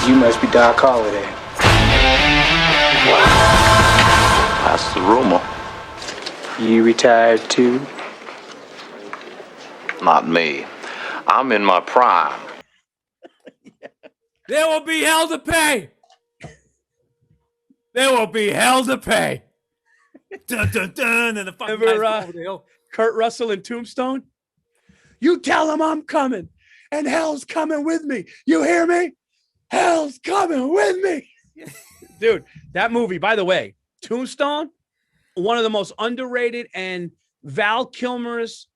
You must be Doc Holliday. That's the rumor. You retired too? Not me. I'm in my prime. There will be hell to pay. There will be hell to pay. Dun, dun, dun, and the fucking guys go over the hill. Kurt Russell in Tombstone. You tell him I'm coming, and hell's coming with me. You hear me? Hell's coming with me. Dude, that movie, by the way, Tombstone, one of the most underrated, and Val Kilmer's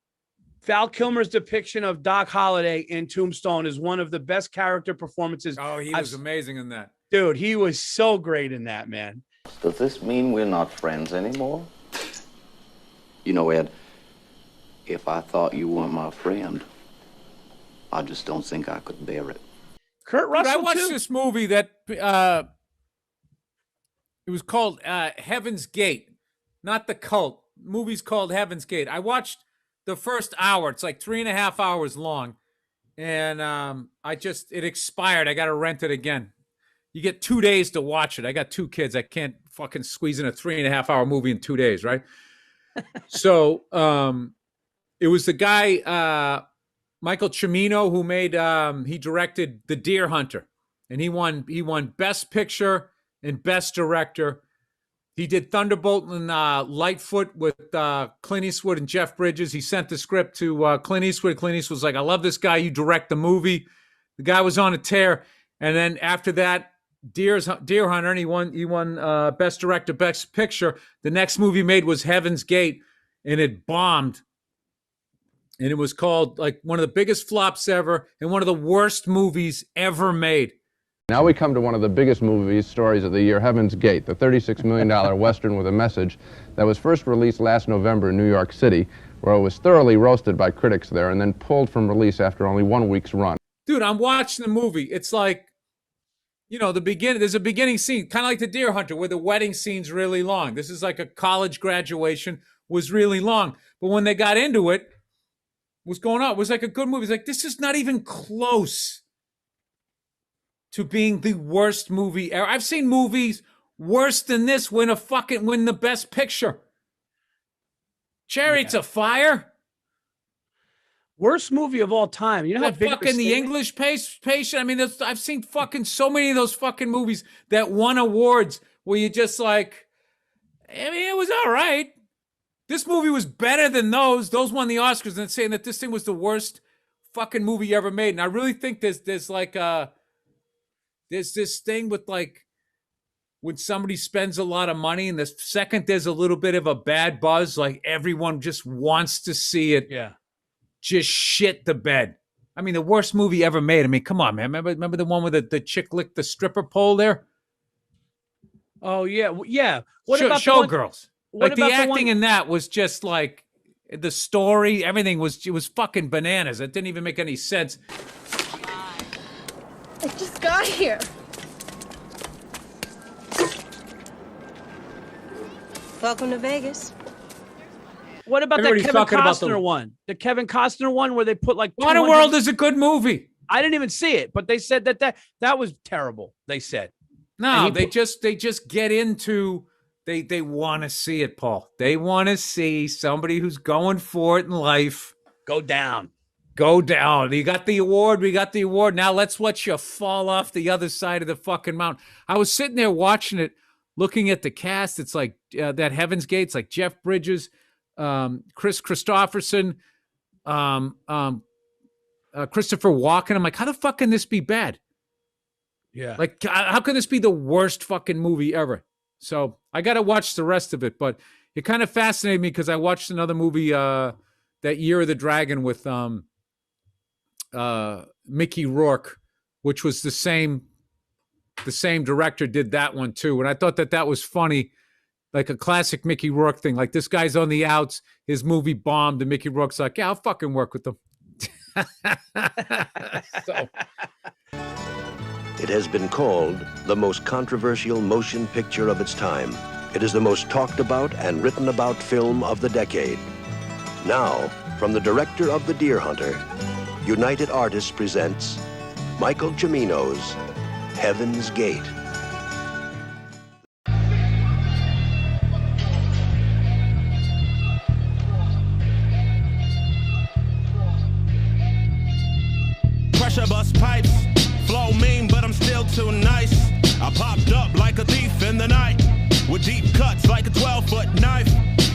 depiction of Doc Holliday in Tombstone is one of the best character performances. Oh, he was amazing in that. Dude, he was so great in that, man. Does this mean we're not friends anymore? You know, Ed, if I thought you weren't my friend, I just don't think I could bear it. Kurt Russell, I watched this movie that it was called Heaven's Gate, not The Cult. The movie's called Heaven's Gate. I watched the first hour. It's like 3.5 hours long, and it expired. I got to rent it again. You get 2 days to watch it. I got 2 kids. I can't fucking squeeze in a 3.5 hour movie in 2 days, right? So it was the guy, Michael Cimino, who made he directed The Deer Hunter, and he won Best Picture and Best Director. He did Thunderbolt and Lightfoot with Clint Eastwood and Jeff Bridges. He sent the script to Clint Eastwood. Clint Eastwood was like, "I love this guy. You direct the movie." The guy was on a tear, and then after that, Deer Hunter, and he won Best Director, Best Picture. The next movie he made was Heaven's Gate, and it bombed. And it was called like one of the biggest flops ever and one of the worst movies ever made. Now we come to one of the biggest movie stories of the year, Heaven's Gate, the $36 million Western with a message that was first released last November in New York City, where it was thoroughly roasted by critics there and then pulled from release after only 1 week's run. Dude, I'm watching the movie. It's like, there's a beginning scene, kind of like The Deer Hunter, where the wedding scene's really long. This is like a college graduation, was really long. But when they got into it, what's going on? It was like a good movie. It's like, this is not even close to being the worst movie ever. I've seen movies worse than this win the Best Picture. Chariots of Fire. Worst movie of all time. You know how big fucking The English Patient. I mean, I've seen fucking so many of those fucking movies that won awards where you just like, I mean, it was all right. This movie was better than those. Those won the Oscars, and saying that this thing was the worst fucking movie ever made. And I really think there's this thing with like when somebody spends a lot of money, and the second there's a little bit of a bad buzz, like everyone just wants to see it. Yeah. Just shit the bed. I mean, the worst movie ever made. I mean, come on, man. Remember the one where the chick licked the stripper pole there? Oh yeah, yeah. What about Showgirls? Like the acting in that was just like the story. Everything was fucking bananas. It didn't even make any sense. I just got here. Welcome to Vegas. What about Everybody's that Kevin talking Costner one? The Kevin Costner one where they put like Waterworld is a good movie. I didn't even see it, but they said that was terrible. They said. No, they just get into they want to see it, Paul. They want to see somebody who's going for it in life go down. Go down. You got the award. We got the award. Now let's watch you fall off the other side of the fucking mountain. I was sitting there watching it, looking at the cast. It's like that Heaven's Gate. It's like Jeff Bridges, Chris Christopherson, Christopher Walken. I'm like, how the fuck can this be bad? Yeah. Like, how can this be the worst fucking movie ever? So I got to watch the rest of it, but it kind of fascinated me because I watched another movie, that Year of the Dragon with Mickey Rourke, which was the same director did that one too. And I thought that was funny, like a classic Mickey Rourke thing. Like, this guy's on the outs, his movie bombed, and Mickey Rourke's like, yeah, I'll fucking work with them. So. It has been called the most controversial motion picture of its time. It is the most talked about and written about film of the decade. Now, from the director of The Deer Hunter, United Artists presents Michael Cimino's Heaven's Gate. Pressure bust pipes, flow mean, but I'm still too nice. I popped up like a thief in the night, with deep cuts like a 12-foot knife.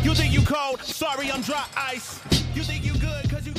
You think you cold? Sorry, I'm dry ice. You think you good, cause you